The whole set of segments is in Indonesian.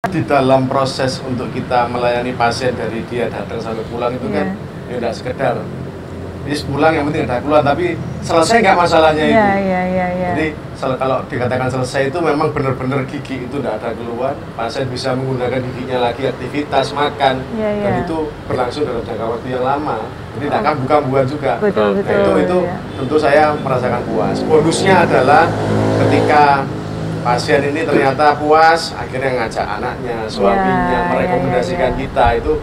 di dalam proses untuk kita melayani pasien dari dia datang sampai pulang itu kan ya udah sekedar pulang yang penting ada keluhan, tapi selesai nggak masalahnya itu. Jadi kalau dikatakan selesai itu memang benar-benar gigi itu tidak ada keluhan, pasien bisa menggunakan giginya lagi, aktivitas makan, dan itu berlangsung dalam jangka waktu yang lama. Jadi tidak akan buka-bukaan juga. Betul, itu tentu saya merasakan puas. Bonusnya adalah ketika pasien ini ternyata puas, akhirnya ngajak anaknya, suaminya, merekomendasikan kita, itu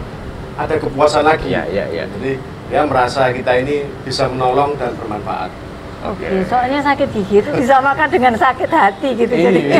ada kepuasan lagi. Jadi dia merasa kita ini bisa menolong dan bermanfaat. Oke, soalnya sakit gigi itu disamakan dengan sakit hati gitu. Jadi.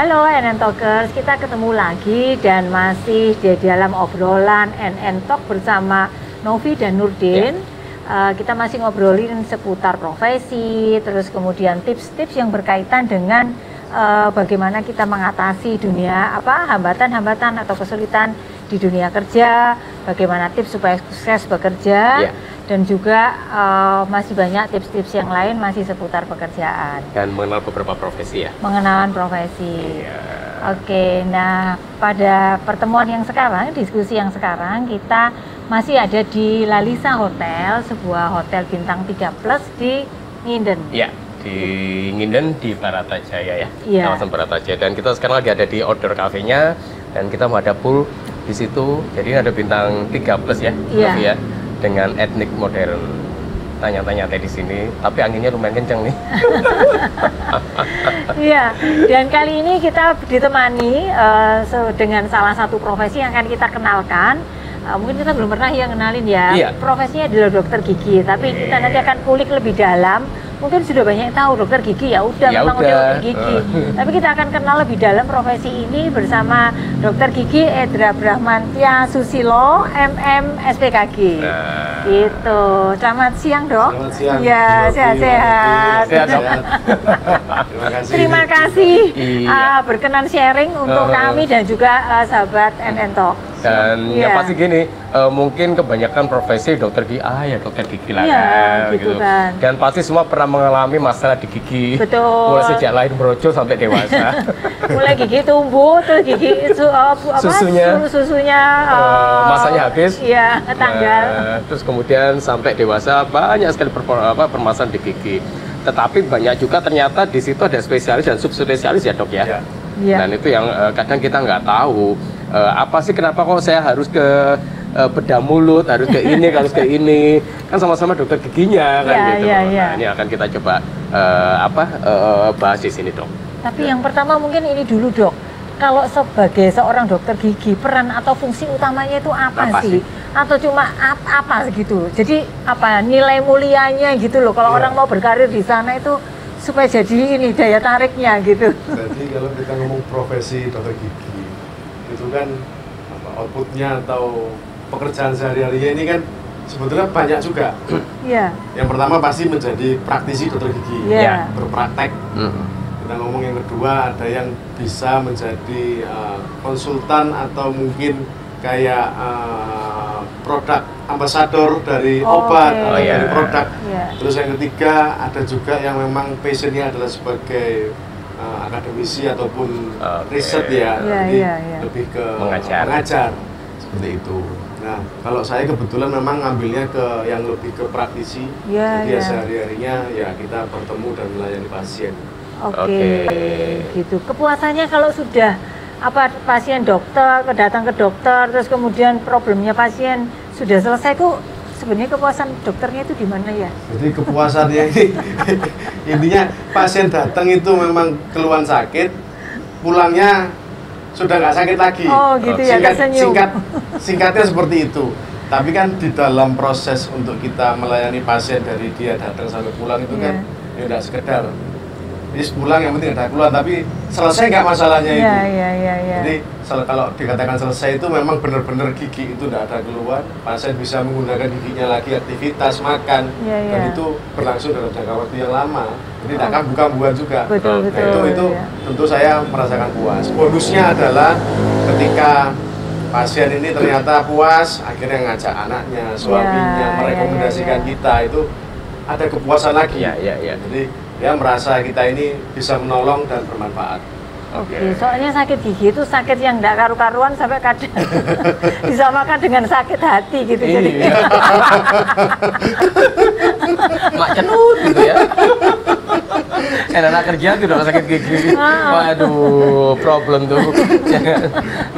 Halo NN Talkers, kita ketemu lagi dan masih di dalam obrolan NN Talk bersama Novi dan Nurdin. Kita masih ngobrolin seputar profesi, terus kemudian tips-tips yang berkaitan dengan bagaimana kita mengatasi dunia hambatan-hambatan atau kesulitan di dunia kerja, bagaimana tips supaya sukses bekerja. Dan juga masih banyak tips-tips yang lain masih seputar pekerjaan. Dan mengenal beberapa profesi ya? Mengenalan profesi. Oke, nah pada pertemuan yang sekarang, diskusi yang sekarang, kita masih ada di Lalisa Hotel, sebuah hotel bintang 3+ di Nginden. Iya, di Nginden di Baratajaya ya, kawasan Baratajaya. Dan kita sekarang lagi ada di outdoor cafe-nya, dan kita mau ada pool di situ. Jadi ada bintang 3+ ya, ya. Dengan etnik modern. Tanya-tanya di sini, tapi anginnya lumayan kenceng nih. Iya, dan kali ini kita ditemani dengan salah satu profesi yang akan kita kenalkan. Mungkin kita belum pernah kenalin ya. Profesinya adalah dokter gigi, tapi kita nanti akan kulik lebih dalam. Mungkin sudah banyak yang tahu dokter gigi, memang dokter gigi. Tapi kita akan kenal lebih dalam profesi ini bersama Dokter Gigi Edra Brahmantia Susilo, MM SPKG. Gitu. Selamat siang, Dok. Selamat siang. Ya, sehat-sehat. Terima kasih berkenan sharing untuk kami dan juga sahabat NN Talk. Dan ya pasti gini, mungkin kebanyakan profesi dokter gigi, ya dokter gigi lah gitu. Dan pasti semua pernah mengalami masalah di gigi. Betul. Mulai sejak lahir brojol sampai dewasa. Mulai gigi tumbuh, terus gigi susunya masanya habis. Iya, tanggal. Terus kemudian sampai dewasa banyak sekali permasalahan di gigi. Tetapi banyak juga ternyata di situ ada spesialis dan subspesialis ya, Dok ya. Dan itu yang kadang kita nggak tahu. Apa sih kenapa kok saya harus ke bedah mulut, harus ke ini, harus ke ini, kan sama-sama dokter giginya kan gitu. Nah, ini akan kita coba bahas di sini, Dok. Tapi yang pertama mungkin ini dulu, Dok. Kalau sebagai seorang dokter gigi, peran atau fungsi utamanya itu apa sih? Atau cuma apa gitu? Jadi apa nilai mulianya gitu loh? Kalau orang mau berkarir di sana itu supaya jadi ini daya tariknya gitu. Jadi kalau kita ngomong profesi dokter gigi, itu kan outputnya atau pekerjaan sehari-harinya ini kan sebetulnya banyak juga. Yang pertama pasti menjadi praktisi dokter gigi, berpraktek. Kita ngomong yang kedua, ada yang bisa menjadi konsultan atau mungkin kayak produk ambasador dari obat atau dari produk. Terus yang ketiga, ada juga yang memang passionnya adalah sebagai akademisi ataupun riset jadi lebih ke mengajar seperti itu. Nah, kalau saya kebetulan memang ngambilnya ke yang lebih ke praktisi, jadi sehari-harinya ya kita bertemu dan melayani pasien. Oke. Gitu. Kepuasannya kalau sudah pasien datang ke dokter, terus kemudian problemnya pasien sudah selesai, kok sebenarnya kepuasan dokternya itu di mana ya? Jadi kepuasannya ini Intinya pasien datang itu memang keluhan sakit, pulangnya sudah nggak sakit lagi. Oh gitu ya, tersenyum. Singkatnya seperti itu. Tapi kan di dalam proses untuk kita melayani pasien dari dia datang sampai pulang itu kan ya nggak sekedar ini pulang yang penting ada keluhan, tapi selesai nggak masalahnya itu. Jadi kalau dikatakan selesai itu memang benar-benar gigi itu nggak ada keluhan, pasien bisa menggunakan giginya lagi, aktivitas, makan, dan itu berlangsung dalam jangka waktu yang lama. Jadi tidak akan buka-bukaan juga. Betul, itu tentu saya merasakan puas. Bonusnya adalah ketika pasien ini ternyata puas, akhirnya ngajak anaknya, suaminya, merekomendasikan kita, itu ada kepuasan lagi. Jadi dia merasa kita ini bisa menolong dan bermanfaat. Oke, soalnya sakit gigi itu sakit yang tidak karu-karuan sampai kadang disamakan dengan sakit hati gitu. Jadi mak cenut gitu ya. Anak kerja tuh udah sakit gigi. Waduh, problem tuh.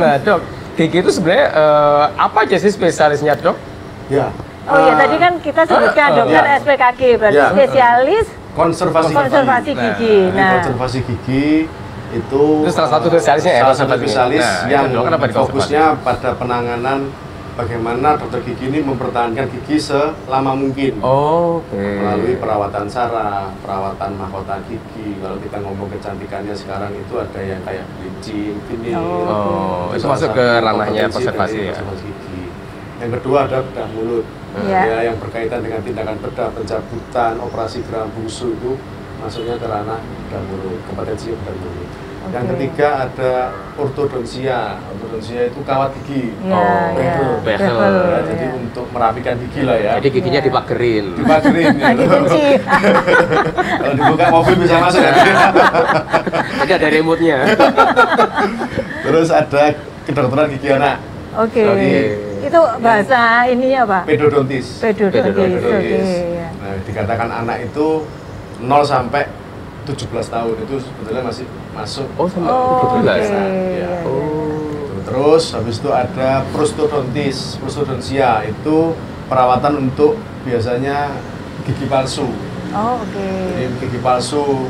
Nah dok, gigi itu sebenarnya apa aja sih spesialisnya dok? Ya. Oh ya, tadi kan kita sebutkan dokter SPKG, berarti spesialis konservasi gigi. Nah, konservasi gigi itu salah satu spesialisnya ya, salah satu spesialis yang fokusnya pada penanganan bagaimana dokter gigi ini mempertahankan gigi selama mungkin. Melalui perawatan saraf, perawatan mahkota gigi. Kalau kita ngomong kecantikannya sekarang itu ada yang kayak bleaching, finish. Itu masuk ke ranahnya konservasi ya. Gigi. Yang kedua ada bedah mulut. Ya, yang berkaitan dengan tindakan bedah, pencabutan, operasi geram bungsu itu masuknya ke ranah bedah mulut, kompetensi bedah mulut. Yang ketiga ada ortodonsia. Ortodonsia itu kawat gigi. Bezel. Jadi untuk merapikan gigi lah ya. Jadi giginya dipagerin. Kalau dibuka mobil bisa masuk ya. Jadi ada remote-nya. Terus ada kedokteran gigi anak. Itu bahasa ininya apa? Pedodontis. Nah, dikatakan anak itu 0 sampai 17 tahun itu sebetulnya masih masuk. Sampai 17. Terus habis itu ada prostodontis. Prostodonsia itu perawatan untuk biasanya gigi palsu. Jadi gigi palsu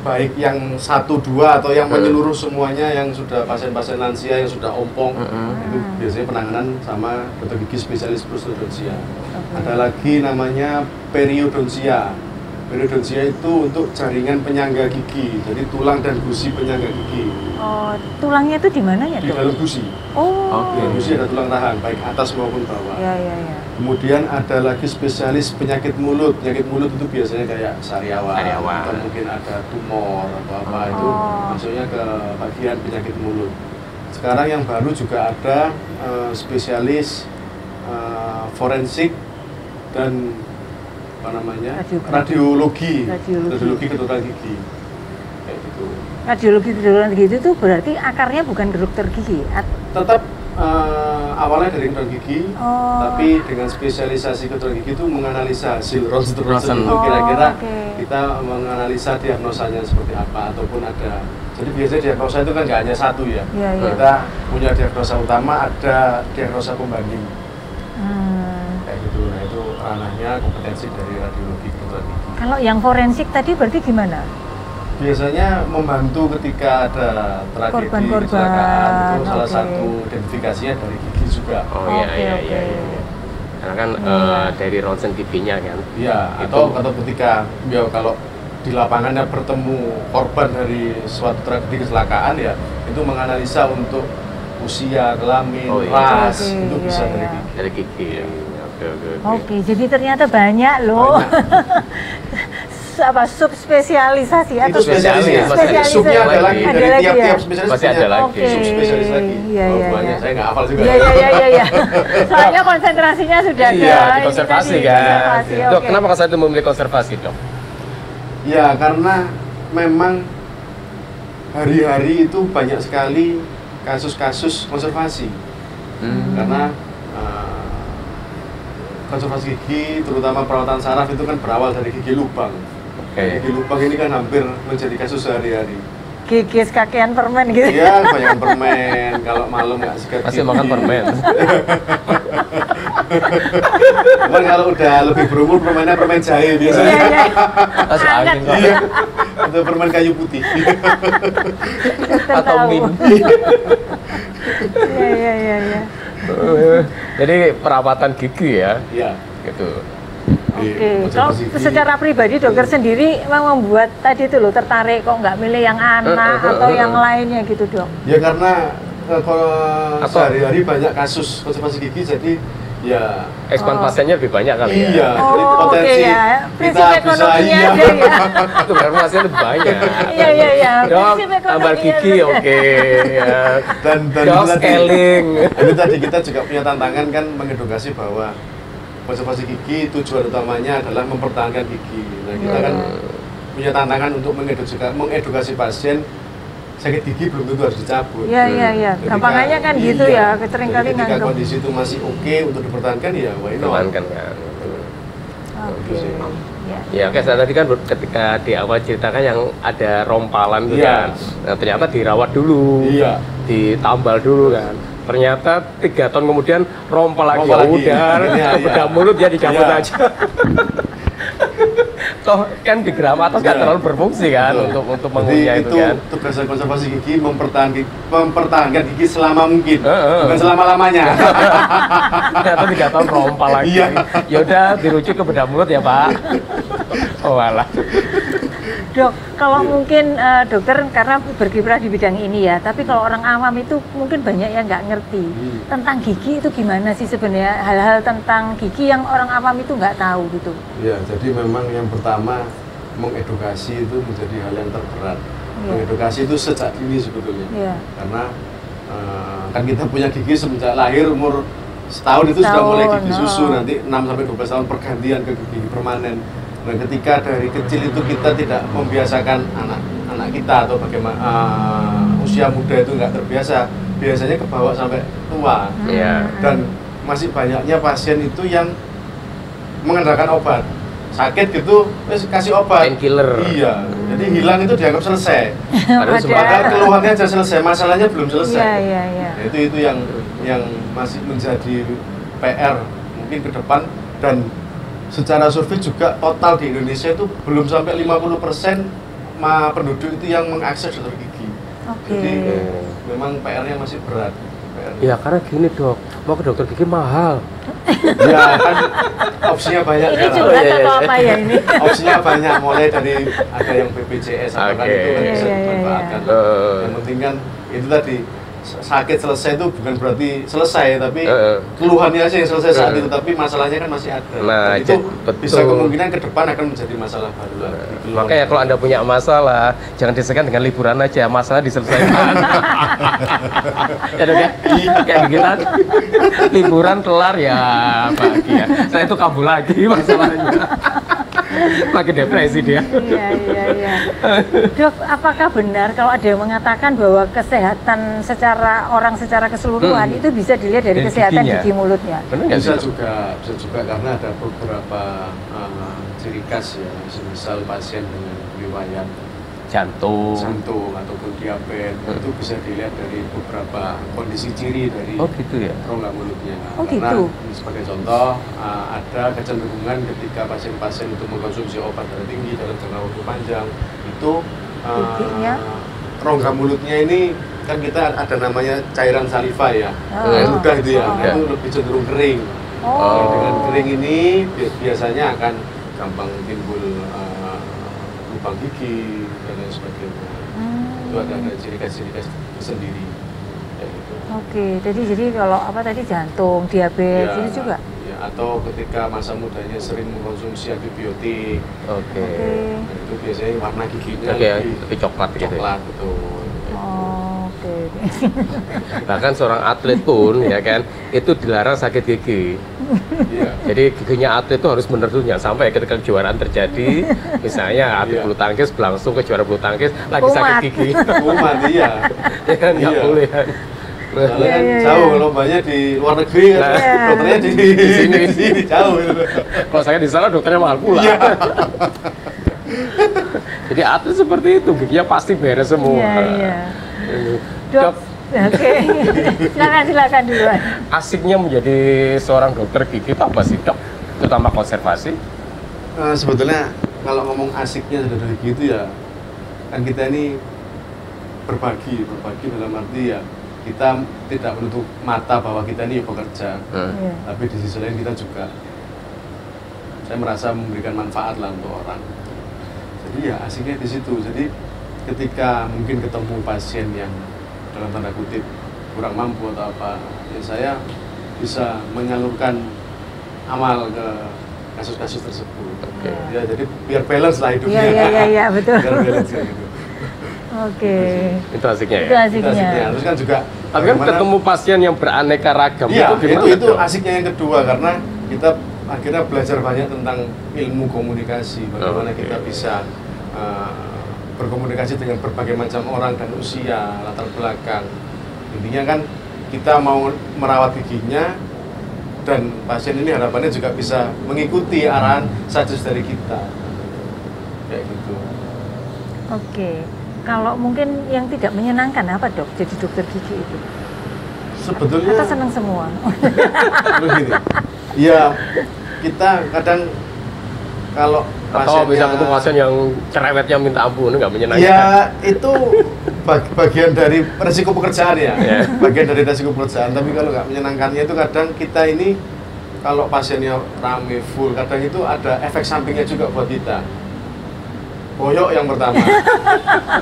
baik yang 1, 2 atau yang menyeluruh semuanya, yang sudah pasien-pasien lansia yang sudah ompong, itu biasanya penanganan sama dokter gigi spesialis prostodonsia. Ada lagi namanya periodonsia. Periodonsia itu untuk jaringan penyangga gigi, jadi tulang dan gusi penyangga gigi. Tulangnya itu di mana ya? Di dalam gusi. Di gusi ada tulang tahan, baik atas maupun bawah. Kemudian ada lagi spesialis penyakit mulut. Penyakit mulut itu biasanya kayak sariawan. Atau mungkin ada tumor atau apa, itu masuknya ke bagian penyakit mulut. Sekarang yang baru juga ada spesialis forensik dan radiologi kedokteran gigi. Kayak gitu. Radiologi kedokteran gigi itu berarti akarnya bukan ke dokter gigi? Tetap awalnya dari kedokteran gigi, tapi dengan spesialisasi kedokteran gigi itu menganalisa hasil ronsen itu kira-kira kita menganalisa diagnosanya seperti apa, ataupun ada. Jadi biasanya diagnosa itu kan nggak hanya satu ya. Kita punya diagnosa utama, ada diagnosa pembanding. Kayak gitu. Nah, itu ranahnya kompetensi dari radiologi kedokteran gigi. Kalau yang forensik tadi berarti gimana? Biasanya membantu ketika ada tragedi kecelakaan, itu salah satu identifikasinya dari gigi juga. Karena kan dari ronsen giginya kan. Atau ketika kalau di lapangannya bertemu korban dari suatu tragedi kecelakaan ya, itu menganalisa untuk usia, kelamin, ras, itu bisa dari gigi. Jadi ternyata banyak loh. Subspesialisasi atau spesialis. Subnya ada lagi dari tiap-tiap spesialis. Masih ada lagi. Subspesialis lagi. Banyak, saya nggak hafal juga. Soalnya konsentrasinya sudah ada. Di konservasi kan. Dok, kenapa saya itu memilih konservasi dok? Ya karena memang hari-hari itu banyak sekali kasus-kasus konservasi. Karena konservasi gigi, terutama perawatan saraf itu kan berawal dari gigi lubang. Gigi lubang ini kan hampir menjadi kasus sehari-hari. gigis kakean permen gitu. Iya, kebanyakan permen. Kalau malam nggak sikat Masih gigi. makan permen. Cuman kalau udah lebih berumur permennya permen jahe biasanya. Iya, iya. Masuk angin kok. Iya. Atau permen kayu putih. Atau min. Iya, iya, iya. Jadi perawatan gigi ya. Iya. Gitu. Oke, kalau secara pribadi dokter sendiri memang membuat tadi itu loh tertarik kok nggak milih yang anak atau yang lainnya gitu dok? Ya karena kalau sehari-hari banyak kasus konservasi gigi jadi ya Expand pasiennya lebih banyak kali ya. iya, jadi potensi ya. Prinsip kita bisa ekonominya iya. ada ya. Itu berarti pasiennya lebih banyak. Iya, iya, iya. Dok, Prinsip tambal ekonominya gigi ada. oke. Ya. dan Dok, itu tadi, scaling. itu tadi kita juga punya tantangan kan mengedukasi bahwa konservasi gigi tujuan utamanya adalah mempertahankan gigi. Nah kita kan punya tantangan untuk mengedukasi pasien sakit gigi belum tentu harus dicabut. Iya, iya, iya. Gampangannya kan gitu ya, seringkali ketika nganggep. kondisi itu masih oke untuk dipertahankan ya why not? Pertahankan kan. Oke. Ya. Ya, kayak saya tadi kan ketika di awal ceritakan yang ada rompalan itu Iya. kan. Nah, ternyata dirawat dulu. Iya. Ditambal dulu kan. Ternyata 3 tahun kemudian rompal lagi. Rompal Ya lagi. udah, Iya, bedah iya. mulut ya dicabut Iya. aja. Toh kan di Gramatos nggak Iya. terlalu berfungsi kan Betul. untuk Jadi mengunyah itu kan. tugasnya konservasi gigi mempertahankan gigi selama mungkin, Heeh. bukan selama-lamanya. Ternyata 3 tahun rompal lagi. Iya. Ya udah dirujuk ke bedah mulut ya Pak. Oh alah. Dok, kalau mungkin dokter karena berkiprah di bidang ini ya, tapi kalau orang awam itu mungkin banyak yang nggak ngerti tentang gigi itu gimana sih sebenarnya, hal-hal tentang gigi yang orang awam itu nggak tahu gitu. Ya, jadi memang yang pertama mengedukasi itu menjadi hal yang terberat. Iya. Mengedukasi itu sejak dini sebetulnya. Iya. Karena kan kita punya gigi semenjak lahir umur setahun itu sudah mulai gigi susu, nanti 6-12 tahun pergantian ke gigi permanen. Nah, ketika dari kecil itu kita tidak membiasakan anak kita atau bagaimana usia muda itu nggak terbiasa, biasanya kebawa sampai tua. Iya. Dan masih banyaknya pasien itu yang mengandalkan obat. Sakit gitu, wes kasih obat. Painkiller. Iya. Jadi hilang itu dianggap selesai. Padahal Padahal keluhannya aja selesai, masalahnya belum selesai. Iya, iya, iya. Nah, itu yang masih menjadi PR mungkin ke depan. Dan secara survei juga total di Indonesia itu belum sampai 50% penduduk itu yang mengakses dokter gigi. Oke. Jadi memang PR-nya masih berat. Ya karena gini dok, mau ke dokter gigi mahal. Ya kan opsinya banyak Ini sekarang. curhat atau apa ya ini? Opsinya banyak, mulai dari ada yang BPJS atau kan Oke. itu kan bisa Iya, iya, dimanfaatkan. iya. Yang penting kan itu tadi sakit selesai itu bukan berarti selesai, tapi keluhannya aja yang selesai saat itu, tapi masalahnya kan masih ada. Nah, dan itu betul. bisa kemungkinan ke depan akan menjadi masalah baru lagi. Makanya kalau Anda punya masalah, jangan diselesaikan dengan liburan aja, masalah diselesaikan. Ya dok ya, kayak begitu. Liburan kelar ya bahagia. Saya itu kabur lagi masalahnya. Makin depresi dia. Iya, iya, iya. Dok, apakah benar kalau ada yang mengatakan bahwa kesehatan secara keseluruhan itu bisa dilihat dari Dari kesehatan giginya. gigi mulutnya? Benar nggak bisa sih? juga karena ada beberapa ciri khas ya, misal pasien dengan riwayat Jantung. ataupun diabetes itu bisa dilihat dari beberapa kondisi ciri dari Oh gitu ya. rongga mulutnya. Oh, Karena gitu. sebagai contoh ada kecenderungan ketika pasien-pasien itu mengkonsumsi obat darah tinggi dalam jangka waktu panjang itu Giginya? rongga mulutnya ini kan kita ada namanya cairan saliva ya, Oh. mudah itu ya, Oh. itu lebih cenderung kering. Oh. Nah, dengan kering ini biasanya akan gampang timbul lubang gigi dan lain sebagainya. Itu ada ciri khas sendiri. Kayak gitu. Oke, jadi kalau apa tadi jantung, diabetes Ya, itu juga? ya, atau ketika masa mudanya sering mengkonsumsi antibiotik, Oke. nah, itu biasanya warna giginya Oke, lebih coklat gitu ya. coklat betul. Oh, oke. Bahkan seorang atlet pun ya kan itu dilarang sakit gigi. Iya. Jadi giginya atlet itu harus benar tuh, jangan sampai ketika kejuaraan terjadi, misalnya atlet Iya. bulu tangkis berlangsung kejuaraan bulu tangkis lagi Kumat. sakit gigi, Kumat iya. ya kan nggak Iya. boleh kan. Soalnya kan Iya, iya, jauh iya. lombanya di luar negeri kan, Nah. dokternya di sini. sini jauh gitu. Kalau saya di sana dokternya mahal pula. Iya. Jadi atlet seperti itu, giginya pasti beres semua. Iya. Dok, oke. Silakan duluan. Asiknya menjadi seorang dokter gigi itu apa sih, Dok? Terutama konservasi? Sebetulnya kalau ngomong asiknya dokter gigi itu ya, kan kita ini berbagi dalam arti ya kita tidak menutup mata bahwa kita ini bekerja, tapi di sisi lain kita juga, saya merasa memberikan manfaat lah untuk orang. Jadi ya asiknya di situ. Jadi ketika mungkin ketemu pasien yang dalam tanda kutip kurang mampu atau apa, ya saya bisa menyalurkan amal ke kasus-kasus tersebut. Ya jadi biar balance lah hidupnya. Iya betul. Biar balance kayak gitu. Oke. Itu asiknya ya. Itu asiknya. Terus kan juga tapi kan ketemu pasien yang beraneka ragam. Iya, itu asiknya yang kedua karena kita akhirnya belajar banyak tentang ilmu komunikasi, bagaimana kita bisa berkomunikasi dengan berbagai macam orang dan usia, latar belakang. Intinya kan kita mau merawat giginya dan pasien ini harapannya juga bisa mengikuti arahan suggest dari kita. Kayak gitu. Oke. Kalau mungkin yang tidak menyenangkan apa, Dok, jadi dokter gigi itu? Sebetulnya kita senang semua. Begini. Ya, kita kadang kalau atau bisa ketemu pasien yang cerewetnya minta ampun, nggak menyenangkan. Ya, itu bagian dari resiko pekerjaan ya. Bagian dari resiko pekerjaan, tapi kalau nggak menyenangkannya itu kadang kita ini kalau pasiennya rame full, kadang itu ada efek sampingnya juga buat kita. Boyok yang pertama,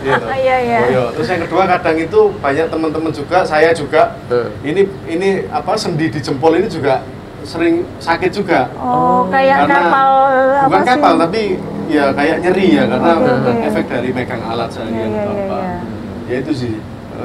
gitu. Boyok. Terus yang kedua kadang itu banyak teman-teman juga, saya juga, ini apa sendi di jempol ini juga sering sakit juga. Oh, kayak kapal. Bukan kapal, tapi ya kayak nyeri ya karena efek dari megang alat saya atau apa. Ya itu sih,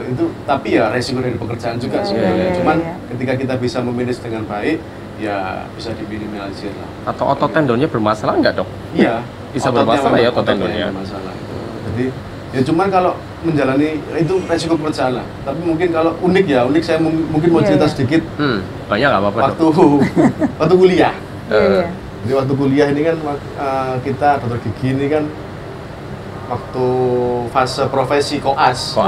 itu tapi ya resiko dari pekerjaan juga sebenarnya. Cuman ketika kita bisa memanage dengan baik, ya bisa diminimalisir lah. Atau otot tendonnya bermasalah nggak, Dok? Iya. Bisa bermasalah ya otot tendonnya. Bermasalah itu. Jadi ya cuman kalau menjalani itu resiko pekerjaan lah. Tapi mungkin kalau unik saya mungkin mau cerita sedikit. Banyak nggak apa-apa. Waktu kuliah. Jadi waktu kuliah ini kan kita dokter gigi ini kan waktu fase profesi koas.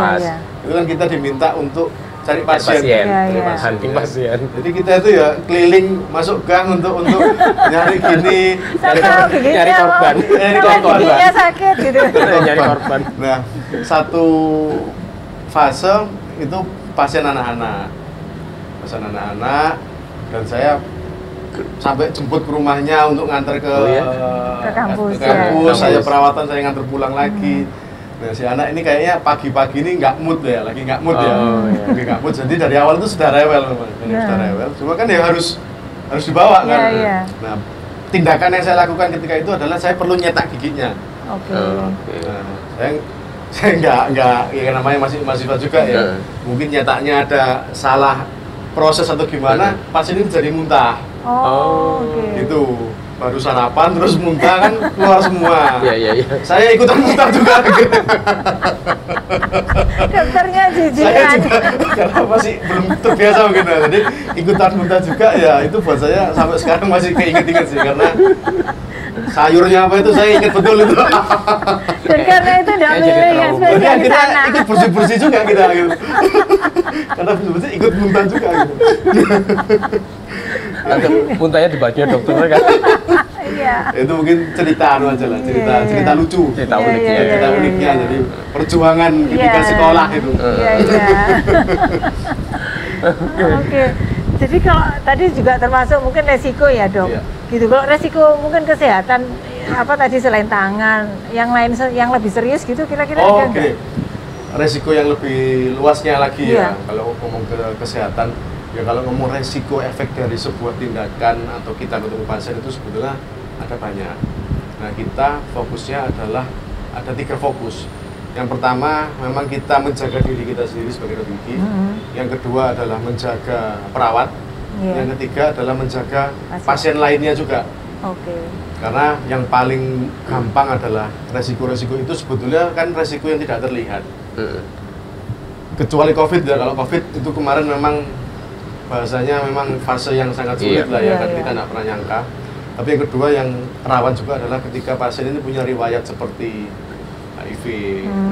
Itu kan kita diminta untuk cari pasien. Hunting pasien. Jadi kita itu ya keliling masuk gang untuk nyari gini, nyari korban. Giginya sakit gitu. Nyari korban. Nah, satu fase itu pasien anak-anak. Dan saya sampai jemput ke rumahnya untuk nganter ke kampus. Saya perawatan, saya nganter pulang lagi. Nah, si anak ini kayaknya pagi-pagi ini nggak mood ya, lagi nggak mood ya. Lagi nggak mood, jadi dari awal itu sudah rewel memang. Sudah rewel, cuma kan ya harus dibawa kan. Nah, tindakan yang saya lakukan ketika itu adalah saya perlu nyetak giginya. Nah, saya nggak, ya namanya masih mahasiswa juga ya. Mungkin nyetaknya ada salah proses atau gimana, pasien ini jadi muntah. Gitu. Baru sarapan terus muntah kan keluar semua. Iya. Saya ikutan muntah juga. Dokternya jijikan. Saya juga karena masih belum terbiasa mungkin. Jadi ikutan muntah juga ya itu buat saya sampai sekarang masih keinget-inget sih karena sayurnya apa itu saya ingat betul itu. Dan karena itu tidak milih yang spesial di sana. Ikut bersih-bersih juga kita gitu. Karena bersih-bersih ikut muntah juga gitu. Muntahnya di bajunya dokter kan? Iya. Itu mungkin cerita aja lah, cerita lucu. Cerita uniknya. Jadi perjuangan ketika sekolah itu. Oke. Jadi kalau tadi juga termasuk mungkin resiko ya, Dok. Gitu. Kalau resiko mungkin kesehatan apa tadi selain tangan, yang lain yang lebih serius gitu kira-kira ada enggak? Resiko yang lebih luasnya lagi ya kalau ngomong ke kesehatan. Ya kalau ngomong resiko efek dari sebuah tindakan atau kita ketemu pasien itu sebetulnya ada banyak. Nah kita fokusnya adalah ada 3 fokus. Yang pertama memang kita menjaga diri kita sendiri sebagai dokter gigi. Yang kedua adalah menjaga perawat. Yang ketiga adalah menjaga pasien lainnya juga. Karena yang paling gampang adalah resiko-resiko itu sebetulnya kan resiko yang tidak terlihat. Kecuali COVID ya, kalau COVID itu kemarin memang bahasanya memang fase yang sangat sulit lah ya, kan kita nggak pernah nyangka. Tapi yang kedua yang rawan juga adalah ketika pasien ini punya riwayat seperti HIV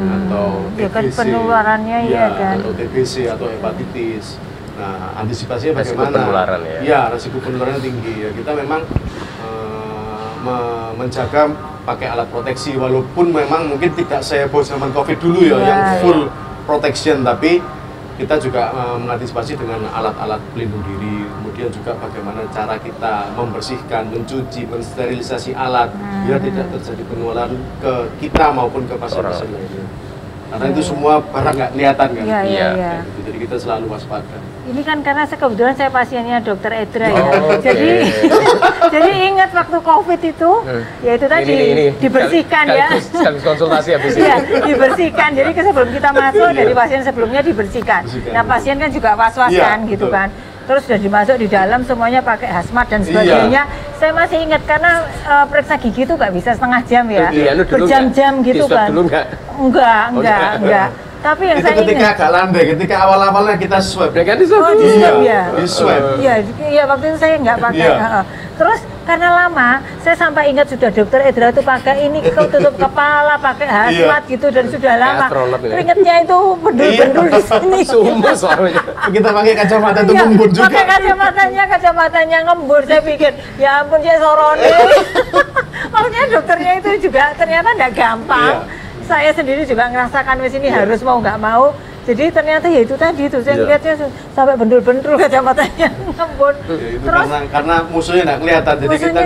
atau TBC, ya kan penularannya ya kan, atau TBC atau hepatitis. Nah, antisipasinya bagaimana? Resiko penularan ya. Iya, resiko penularan tinggi. Ya, kita memang menjaga pakai alat proteksi, walaupun memang mungkin tidak seheboh zaman COVID dulu ya, yang full protection, tapi kita juga mengantisipasi dengan alat-alat pelindung diri, kemudian juga bagaimana cara kita membersihkan, mencuci, mensterilisasi alat biar tidak terjadi penularan ke kita maupun ke pasien-pasien lainnya. Karena itu semua barang nggak kelihatan kan. Iya. Jadi kita selalu waspada. Ini kan karena kebetulan saya pasiennya Dokter Edra ya. Jadi ingat waktu COVID itu, ya itu tadi dibersihkan ya. Sekaligus konsultasi habis itu. Iya, dibersihkan. Jadi sebelum kita masuk dari pasien sebelumnya dibersihkan. Nah pasien kan juga was-was kan gitu kan. Terus sudah dimasuk di dalam semuanya pakai hazmat dan sebagainya. Saya masih ingat karena periksa gigi itu nggak bisa setengah jam ya, berjam-jam gitu kan. Enggak. Tapi yang itu saya ketika agak landai, ketika awal-awalnya kita swab. Kan di swab. Di swab. Iya, waktu itu saya nggak pakai. Terus karena lama, saya sampai ingat sudah Dokter Edra itu pakai ini tutup kepala, pakai hazmat gitu dan sudah lama. Keringetnya itu bendul-bendul di sini. Sumpah soalnya. Kita pakai kacamata itu ngembur juga. Pakai kacamatanya ngembur. Saya pikir, ya ampun saya sorone. Maksudnya dokternya itu juga ternyata nggak gampang. Saya sendiri juga ngerasakan di sini harus mau nggak mau. Jadi ternyata ya itu tadi itu saya lihatnya sampai bendul-bendul kacamatanya ngembur. Terus karena musuhnya nggak kelihatan, jadi kita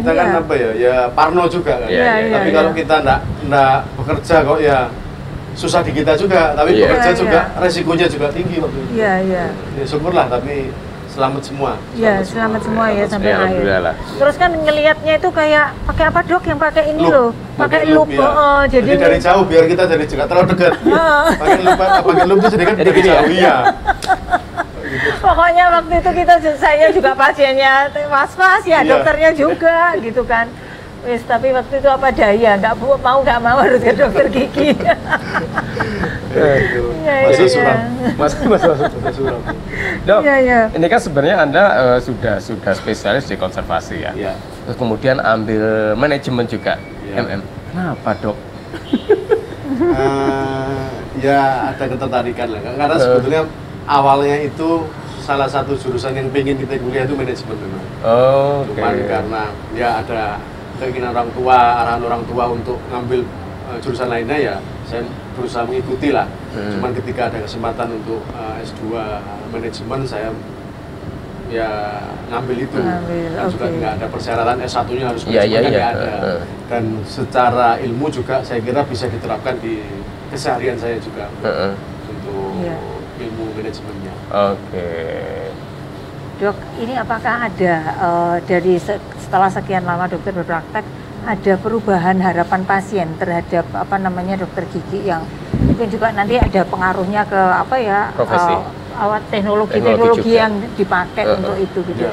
kan apa ya parno juga kan. Tapi kalau kita nggak bekerja kok ya susah di kita juga. Tapi bekerja juga resikonya juga tinggi waktu itu. Ya syukurlah tapi selamat semua. Selamat semua ya sampai akhir. Terus kan ngelihatnya itu kayak pakai apa Dok yang pakai ini loh, pakai loop. Jadi dari jauh biar kita jadi juga terlalu dekat. Pakai loop itu jadi kan dari jauh ya. Pokoknya waktu itu saya juga pasiennya was-was ya, dokternya juga gitu kan. Tapi waktu itu apa daya, nggak mau harus ke dokter gigi. Masih suram. Dok, ini kan sebenarnya Anda sudah spesialis di konservasi ya. Terus kemudian ambil manajemen juga, Kenapa Dok? Ya ada ketertarikan lah, karena sebetulnya awalnya itu salah satu jurusan yang pengen kita kuliah itu manajemen memang. Cuman karena ya ada keinginan orang tua, arahan orang tua untuk ngambil jurusan lainnya ya saya berusaha mengikuti lah. Cuman ketika ada kesempatan untuk S2 manajemen saya ya ngambil itu. Dan juga nggak ada persyaratan S1-nya harus manajemen, nggak ada. Dan secara ilmu juga saya kira bisa diterapkan di keseharian saya juga untuk ilmu manajemennya. Dok, ini apakah ada dari setelah sekian lama dokter berpraktek ada perubahan harapan pasien terhadap dokter gigi yang mungkin juga nanti ada pengaruhnya ke profesi, teknologi yang dipakai untuk itu gitu?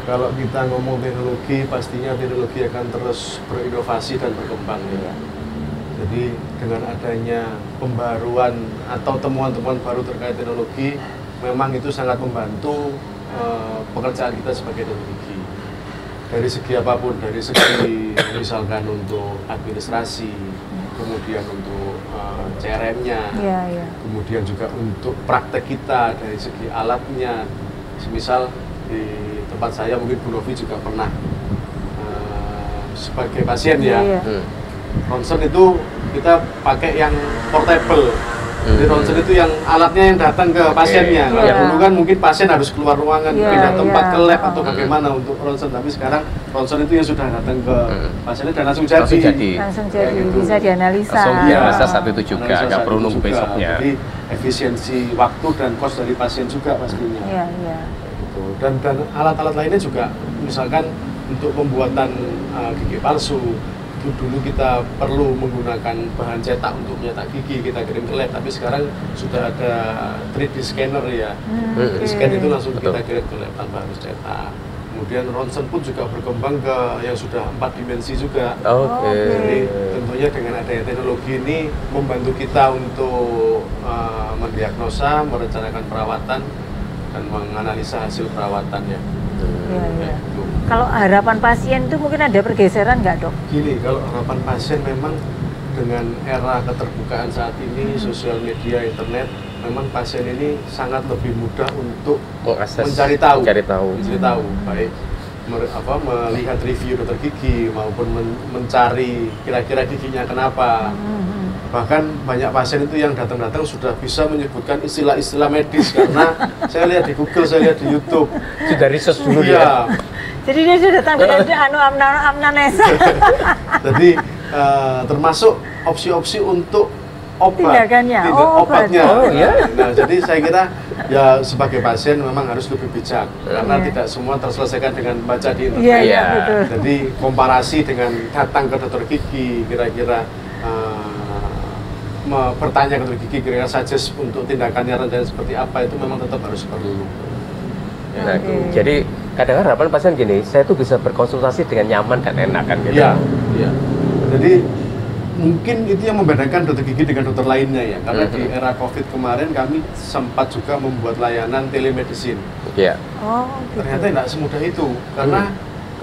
Kalau kita ngomong teknologi, pastinya teknologi akan terus berinovasi dan berkembang ya. Jadi dengan adanya pembaruan atau temuan-temuan baru terkait teknologi, memang itu sangat membantu pekerjaan kita sebagai dokter gigi dari segi apapun, dari segi misalkan untuk administrasi, kemudian untuk CRM-nya, kemudian juga untuk praktek kita dari segi alatnya. Semisal di tempat saya mungkin Bu Novi juga pernah sebagai pasien ronsen itu kita pakai yang portable. Jadi ronsen itu yang alatnya yang datang ke pasiennya. Kalau dulu kan mungkin pasien harus keluar ruangan, pindah tempat ke lab atau bagaimana untuk ronsen. Tapi sekarang ronsen itu yang sudah datang ke pasiennya dan langsung jadi. Gitu. Bisa dianalisa. Langsung dianalisa saat itu juga, nggak perlu nunggu besoknya. Jadi efisiensi waktu dan kos dari pasien juga pastinya. Gitu. Dan alat-alat lainnya juga, misalkan untuk pembuatan gigi palsu. Dulu kita perlu menggunakan bahan cetak untuk mencetak gigi, kita kirim ke lab, tapi sekarang sudah ada 3D scanner ya. 3D scan itu langsung kita kirim ke lab tanpa harus cetak. Kemudian ronsen pun juga berkembang ke yang sudah 4 dimensi juga. Jadi tentunya dengan adanya teknologi ini membantu kita untuk mendiagnosa, merencanakan perawatan dan menganalisa hasil perawatannya. Kalau harapan pasien itu mungkin ada pergeseran nggak Dok? Gini, kalau harapan pasien memang dengan era keterbukaan saat ini, sosial media, internet, memang pasien ini sangat lebih mudah untuk mencari tahu, baik melihat review dokter gigi maupun mencari kira-kira giginya kenapa. Bahkan banyak pasien itu yang datang-datang sudah bisa menyebutkan istilah-istilah medis karena saya lihat di Google, saya lihat di YouTube. Sudah research dulu ya. Jadi dia sudah datang dengan amnanesa. Jadi termasuk opsi-opsi untuk obatnya. Oh, ya? Nah, jadi saya kira ya sebagai pasien memang harus lebih bijak karena tidak semua terselesaikan dengan baca di internet. Betul. Jadi komparasi dengan datang ke dokter gigi, kira-kira bertanya ke dokter gigi, kira-kira suggest untuk tindakannya dan seperti apa itu memang tetap harus perlu. Nah, jadi kadang-kadang harapan pasien gini, saya tuh bisa berkonsultasi dengan nyaman dan enak kan gitu. Iya. Jadi mungkin itu yang membedakan dokter gigi dengan dokter lainnya ya, karena di era COVID kemarin kami sempat juga membuat layanan telemedicine. Iya. Ternyata tidak semudah itu, karena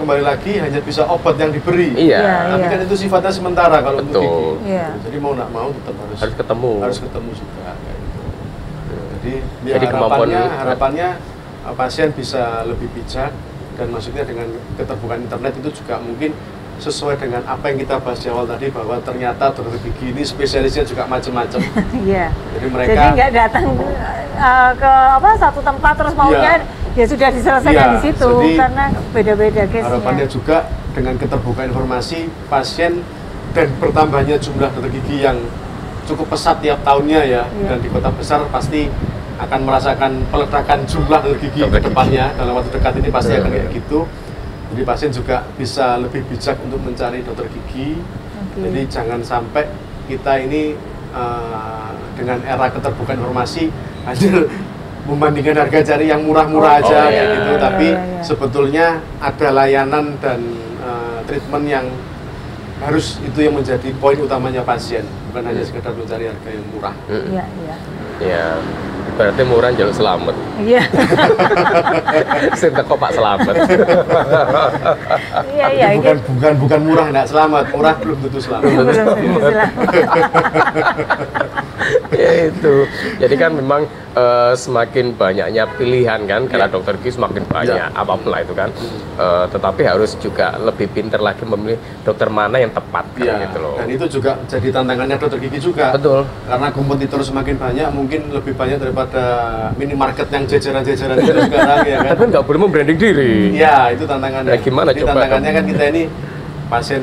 kembali lagi hanya bisa obat yang diberi. Tapi kan itu sifatnya sementara kalau untuk gigi. Jadi mau nak mau tetap harus ketemu juga. Kayak gitu. Jadi harapannya pasien bisa lebih bijak, dan maksudnya dengan keterbukaan internet itu juga mungkin sesuai dengan apa yang kita bahas di awal tadi, bahwa ternyata dokter gigi ini spesialisnya juga macam-macam. Jadi mereka nggak datang ke satu tempat terus maunya ya sudah diselesaikan di situ, karena beda-beda case-nya. Harapannya juga dengan keterbukaan informasi pasien dan bertambahnya jumlah dokter gigi yang cukup pesat tiap tahunnya dan di kota besar pasti akan merasakan peledakan jumlah dokter gigi ke depannya. Dalam waktu dekat ini pasti akan kayak gitu. Jadi pasien juga bisa lebih bijak untuk mencari dokter gigi. Jadi jangan sampai kita ini dengan era keterbukaan informasi hanya membandingkan harga cari yang murah-murah aja gitu. Tapi sebetulnya ada layanan dan treatment yang harus itu yang menjadi poin utamanya pasien, bukan hanya sekedar mencari harga yang murah. Iya. Berarti murah jalur selamat. Iya. Sinta kok Pak selamat. Bukan murah enggak selamat, murah belum tentu selamat. Ya itu. Jadi kan memang semakin banyaknya pilihan kan, karena dokter gigi semakin banyak apapun lah itu kan. Tetapi harus juga lebih pintar lagi memilih dokter mana yang tepat kan gitu loh. Dan itu juga jadi tantangannya dokter gigi juga. Betul. Karena kompetitor semakin banyak, mungkin lebih banyak daripada minimarket yang jajaran-jajaran itu sekarang ya kan. Tapi nggak boleh membranding diri. Iya, itu tantangannya. Nah, gimana jadi coba? Tantangannya kan kita ini pasien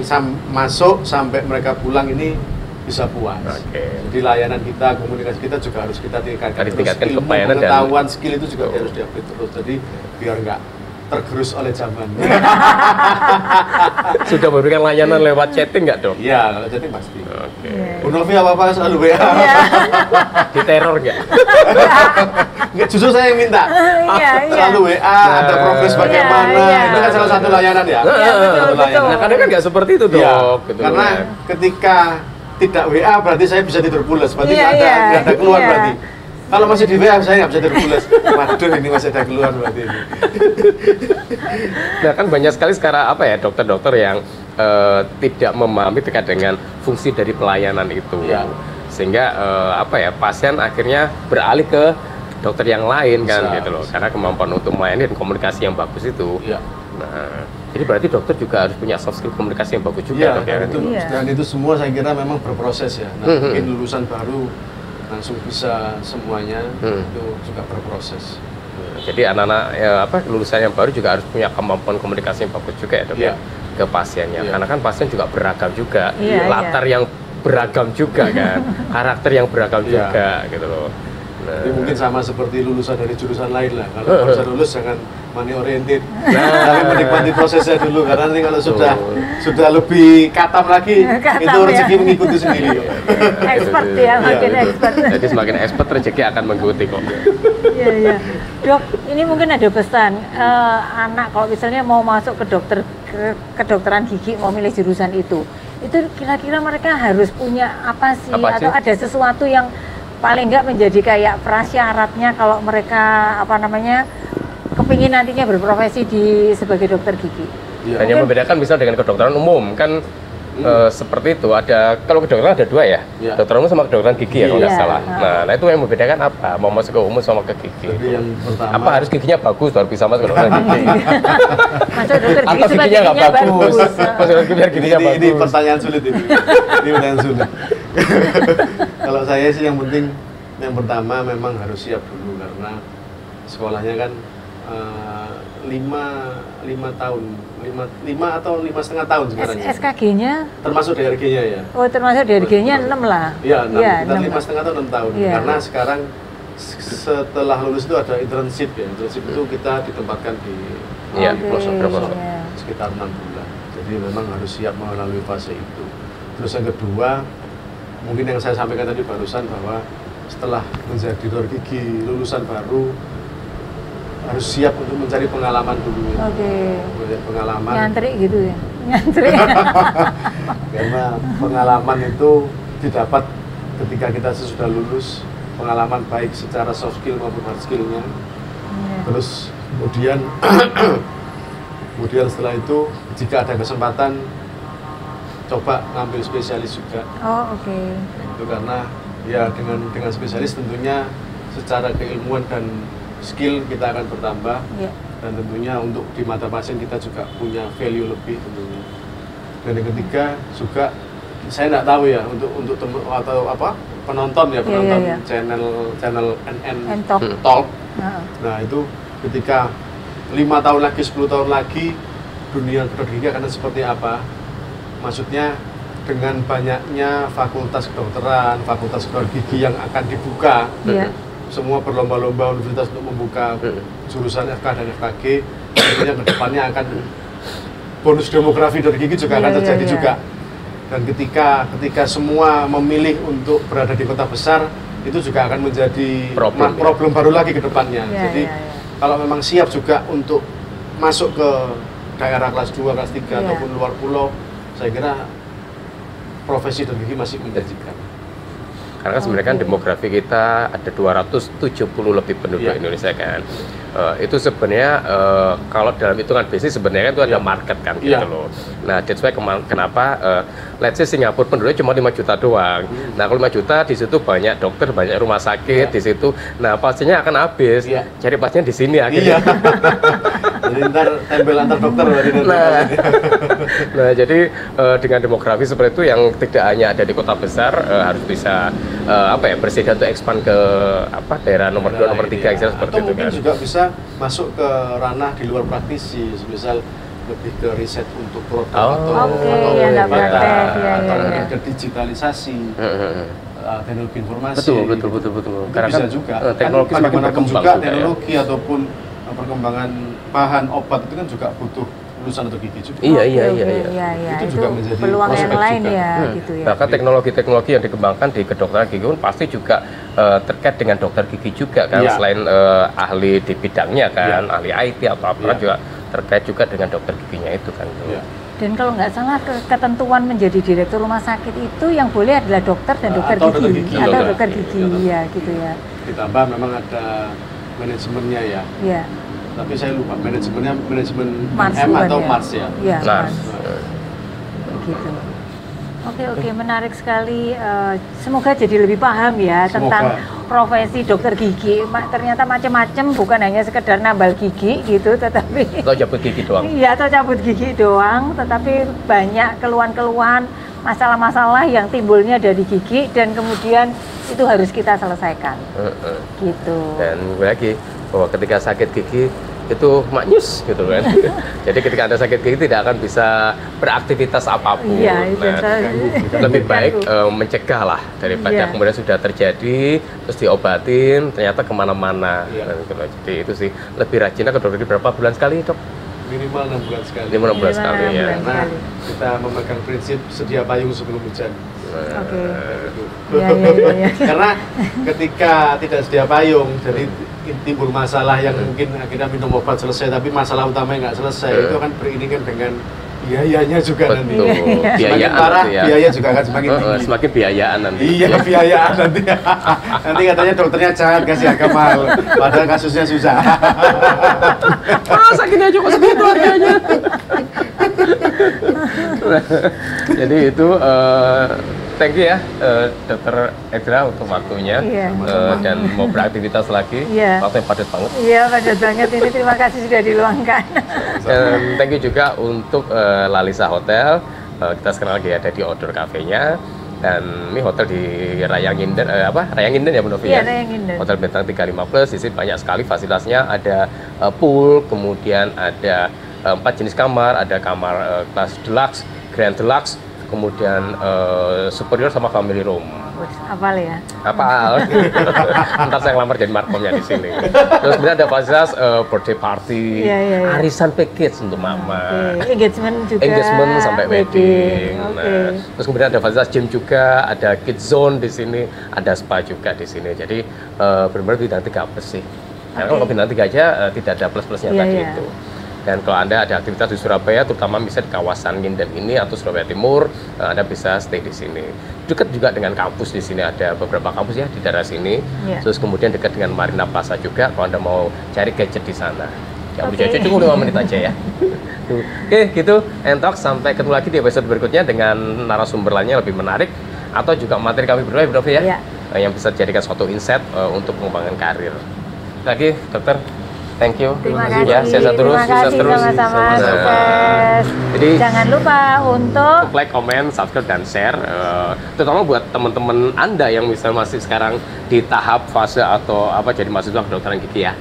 masuk sampai mereka pulang ini bisa puas. Jadi layanan kita, komunikasi kita juga harus kita tingkatkan. Ilmu, pengetahuan, skill itu juga harus diupdate terus. Jadi biar nggak tergerus oleh zaman. Sudah memberikan layanan lewat chatting nggak dok? Iya, kalau chatting pasti. Bu Novi apa-apa selalu WA. Di teror nggak? Nggak, justru saya yang minta. Selalu WA, ada progres bagaimana. Itu kan salah satu layanan ya. Nah, kadang kan nggak seperti itu dok. Gitu karena ketika tidak WA berarti saya bisa tidur pulas. Berarti nggak ada keluhan berarti. Kalau masih di WA saya nggak bisa tidur pulas. Waduh, ini masih ada keluhan berarti ini. Nah kan banyak sekali sekarang dokter-dokter yang tidak memahami terkait dengan fungsi dari pelayanan itu, sehingga pasien akhirnya beralih ke dokter yang lain kan gitu loh, karena kemampuan untuk melayani dan komunikasi yang bagus itu. Nah, jadi berarti dokter juga harus punya soft skill komunikasi yang bagus juga. Dan itu semua saya kira memang berproses ya. Nah, mungkin lulusan baru langsung bisa semuanya, itu juga berproses. Jadi anak-anak lulusan yang baru juga harus punya kemampuan komunikasi yang bagus juga ya dok ke pasiennya, karena kan pasien juga beragam juga, latar yang beragam juga kan, karakter yang beragam juga gitu loh. Nah. Jadi mungkin sama seperti lulusan dari jurusan lain lah. Kalau bisa lulus jangan money oriented, tapi menikmati prosesnya dulu, karena nanti kalau sudah lebih katam lagi, itu rezeki mengikuti sendiri. Expert makin expert. Jadi semakin expert rezeki akan mengikuti kok. Iya. Dok, ini mungkin ada pesan anak kalau misalnya mau masuk ke kedokteran gigi, mau milih jurusan itu kira-kira mereka harus punya apa sih? Atau ada sesuatu yang paling nggak menjadi kayak prasyaratnya kalau mereka kepingin nantinya berprofesi sebagai dokter gigi? Dan yang membedakan misal dengan kedokteran umum kan seperti itu. Ada, kalau kedokteran ada dua ya, dokter umum sama kedokteran gigi ya kalau nggak salah. Nah itu yang membedakan apa? Mau masuk ke umum sama ke gigi. Jadi yang pertama, apa harus giginya bagus baru bisa masuk ke dokter gigi? Masuk dokter gigi atau giginya nggak bagus? Masuk biar giginya bagus. Ini pertanyaan sulit ini. Ini pertanyaan sulit. Kalau saya sih yang penting, yang pertama memang harus siap dulu karena sekolahnya kan 5 tahun, 5 atau 5,5 tahun sekarang. SKG-nya? Termasuk DRG-nya ya. Oh, termasuk DRG-nya 6 lah. Iya, 6. Ya, kita 5,5 atau 6 tahun. Ya. Karena sekarang setelah lulus itu ada internship ya. Internship itu kita ditempatkan di pelosok-pelosok sekitar 6 bulan. Jadi memang harus siap melalui fase itu. Terus yang kedua, mungkin yang saya sampaikan tadi barusan bahwa setelah menjadi dokter gigi lulusan baru harus siap untuk mencari pengalaman dulu. Mencari pengalaman. Nyantri gitu ya. Nyantri. Karena pengalaman itu didapat ketika kita sesudah lulus, pengalaman baik secara soft skill maupun hard skill-nya. Terus kemudian setelah itu jika ada kesempatan coba ngambil spesialis juga. Itu karena ya dengan spesialis tentunya secara keilmuan dan skill kita akan bertambah, dan tentunya untuk di mata pasien kita juga punya value lebih tentunya. Dan yang ketiga juga saya nggak tahu ya untuk atau apa penonton channel NN Talk. Nah itu ketika 5 tahun lagi 10 tahun lagi dunia dokter gigi akan seperti apa? Maksudnya dengan banyaknya fakultas kedokteran, fakultas dokter gigi yang akan dibuka. Semua berlomba-lomba universitas untuk membuka jurusan FK dan FKG, tentunya kedepannya akan bonus demografi dari gigi juga akan terjadi juga. Dan ketika semua memilih untuk berada di kota besar, itu juga akan menjadi problem baru lagi ke depannya. Jadi kalau memang siap juga untuk masuk ke daerah kelas 2, kelas 3 ataupun luar pulau, saya kira profesi dokter gigi masih menjanjikan. Karena sebenarnya kan demografi kita ada 270 lebih penduduk Indonesia kan. Itu sebenarnya kalau dalam hitungan bisnis sebenarnya itu ada market kan gitu loh. Nah, that's why kenapa let's say Singapura penduduknya cuma 5 juta doang. Nah, kalau 5 juta di situ banyak dokter, banyak rumah sakit di situ. Nah, pasiennya akan habis. Cari pasien di sini akhirnya. Jadi ntar tempel antar dokter. Nah, jadi dengan demografi seperti itu yang tidak hanya ada di kota besar harus bisa bersedia untuk expand ke daerah nomor 2, nomor 3 seperti itu kan. Juga bisa masuk ke ranah di luar praktisi, misal lebih ke riset untuk produk atau ke digitalisasi, teknologi informasi. Betul. Karena bisa juga. Teknologi semakin berkembang juga teknologi ataupun perkembangan bahan obat itu kan juga butuh lulusan atau gigi juga. Iya. Itu juga menjadi peluang yang lain juga. Ya, gitu ya. Bahkan teknologi-teknologi yang dikembangkan di kedokteran gigi pun pasti juga terkait dengan dokter gigi juga kan, selain ahli di bidangnya kan, ahli IT atau apa juga terkait juga dengan dokter giginya itu kan. Dan kalau nggak salah ketentuan menjadi direktur rumah sakit itu yang boleh adalah dokter dan dokter gigi atau dokter gigi ya gitu ya. Ditambah memang ada manajemennya ya. Tapi saya lupa manajemennya manajemen M atau Mars ya. Mars. Begitu. Oke, menarik sekali. Semoga jadi lebih paham ya tentang profesi dokter gigi. Ternyata macam-macam, bukan hanya sekedar nambal gigi gitu, tetapi atau cabut gigi doang. Iya, atau cabut gigi doang, tetapi banyak keluhan-keluhan, masalah-masalah yang timbulnya dari gigi dan kemudian itu harus kita selesaikan. Gitu. Dan lagi bahwa ketika sakit gigi itu maknyus gitu kan. Jadi ketika Anda sakit gigi tidak akan bisa beraktivitas apapun. Lebih baik mencegah lah daripada kemudian sudah terjadi terus diobatin ternyata kemana-mana. Jadi itu sih lebih rajinnya ke dokter berapa bulan sekali dok? Minimal 6 bulan sekali. Minimal 6 bulan sekali ya. Karena kita memegang prinsip sedia payung sebelum hujan. Karena ketika tidak sedia payung, jadi timbul masalah yang mungkin akhirnya minum obat selesai, tapi masalah utamanya nggak selesai, itu akan beriringan dengan biayanya juga. Nanti. Semakin parah, biaya juga akan semakin tinggi. Semakin biayaan nanti. Iya, biayaan nanti. Nanti katanya dokternya jangan kasih harga mahal, padahal kasusnya susah. Sakitnya cuma segitu harganya. Jadi itu thank you ya Dokter Edra untuk waktunya dan mau beraktivitas lagi. Waktunya padat banget. Iya, padat banget ini. Terima kasih sudah diluangkan. Dan thank you juga untuk Lalisa Hotel. Kita sekarang lagi ada di Outdoor Cafe-nya. Dan ini hotel di Raya Nginden, Raya Nginden ya Bu Novi ya? Raya Nginden. Hotel bintang 35 plus, di sini banyak sekali fasilitasnya, ada pool, kemudian ada 4 jenis kamar, ada kamar kelas deluxe, grand deluxe, kemudian superior sama family room. Apal ya? Apal. Ntar saya ngelamar jadi markomnya di sini. Terus kemudian ada fasilitas birthday party, arisan package untuk mama, engagement juga, engagement sampai wedding. Nah, terus kemudian ada fasilitas gym juga, ada kids zone di sini, ada spa juga di sini. Jadi benar-benar bintang 3 plus sih. Karena kalau bintang 3 aja tidak ada plus-plusnya tadi itu. Dan kalau Anda ada aktivitas di Surabaya, terutama bisa di kawasan Nginden ini atau Surabaya Timur, Anda bisa stay di sini. Dekat juga dengan kampus di sini, ada beberapa kampus ya di daerah sini. Terus kemudian dekat dengan Marina Plaza juga, kalau Anda mau cari gadget di sana. Ya, cukup 5 menit aja ya. Oke, gitu. Entok, sampai ketemu lagi di episode berikutnya dengan narasumber lainnya lebih menarik atau juga materi kami berdua, Bu Novi ya, yang bisa dijadikan suatu insight untuk pengembangan karir. Lagi, dokter. Thank you. Terima kasih. Ya, sehat terus, sukses terus. Sama-sama. Sukses. Jadi jangan lupa untuk like, comment, subscribe dan share. Terutama buat teman-teman Anda yang misalnya masih sekarang di tahap fase atau jadi mahasiswa kedokteran gigi ya.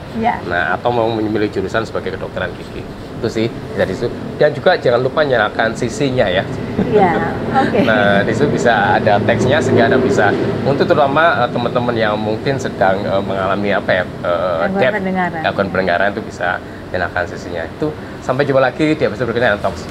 Nah, atau mau memilih jurusan sebagai kedokteran gigi. Itu sih dari situ. Dan juga jangan lupa nyalakan CC-nya ya. Nah, di situ bisa ada teksnya sehingga Anda bisa untuk terutama teman-teman yang mungkin sedang mengalami gangguan pendengaran itu bisa nyalakan CC-nya. Itu sampai jumpa lagi di episode berikutnya Talks.